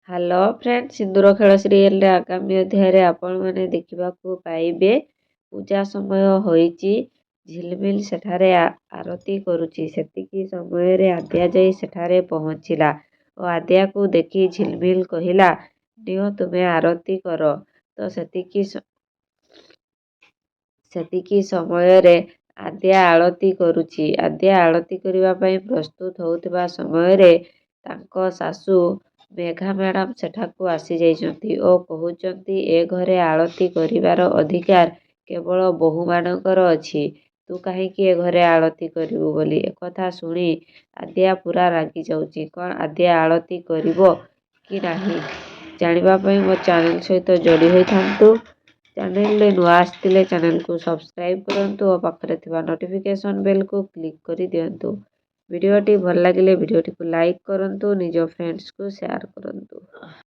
Hello friend, ସିନ୍ଦୁର ଖେଳ ସିରିଏଲରେ ଆଗାମୀ ଅଧ୍ୟାୟରେ ଆପଣମାନେ ଦେଖିବାକୁ ପାଇବେ ପୂଜା ସମୟ ହୋଇଛି। ଝିଲମିଲ ସେଠାରେ ଆରତି କରୁଛି। ସେତିକି ସମୟରେ ଆଦ୍ୟା ଯାଇ ସେଠାରେ ପହଞ୍ଚିଲା ଓ ଆଦ୍ୟାକୁ ଦେଖି ଝିଲମିଲ କହିଲା, ନିଅ ତୁମେ ଆରତି କର। ତ ସେତିକି ସମୟରେ ଆଦ୍ୟା ଆଳତି କରୁଛି। ଆଦ୍ୟା ଆଳତି କରିବା ପାଇଁ ପ୍ରସ୍ତୁତ ହେଉଥିବା ସମୟରେ ତାଙ୍କ ଶାଶୁ ମେଘା ମ୍ୟାଡ଼ାମ ସେଠାକୁ ଆସିଯାଇଛନ୍ତି ଓ କହୁଛନ୍ତି, ଏ ଘରେ ଆଳତି କରିବାର ଅଧିକାର କେବଳ ବୋହୂମାନଙ୍କର ଅଛି। ତୁ କାହିଁକି ଏ ଘରେ ଆଳତି କରିବୁ ବୋଲି। ଏକଥା ଶୁଣି ଆଦ୍ୟା ପୁରା ରାଗି ଯାଉଛି। କ'ଣ ଆଦ୍ୟା ଆଳତି କରିବ କି ନାହିଁ ଜାଣିବା ପାଇଁ ମୋ ଚ୍ୟାନେଲ ସହିତ ଯୋଡ଼ି ହୋଇଥାନ୍ତୁ। ଚ୍ୟାନେଲରେ ନୂଆ ଆସିଥିଲେ ଚ୍ୟାନେଲକୁ ସବସ୍କ୍ରାଇବ୍ କରନ୍ତୁ ଓ ପାଖରେ ଥିବା ନୋଟିଫିକେସନ୍ ବେଲକୁ କ୍ଲିକ୍ କରି ଦିଅନ୍ତୁ। ଭିଡ଼ିଓଟି ଭଲ ଲାଗିଲେ ଭିଡ଼ିଓଟିକୁ ଲାଇକ୍ କରନ୍ତୁ, ନିଜ ଫ୍ରେଣ୍ଡସ୍କୁ ସେୟାର କରନ୍ତୁ।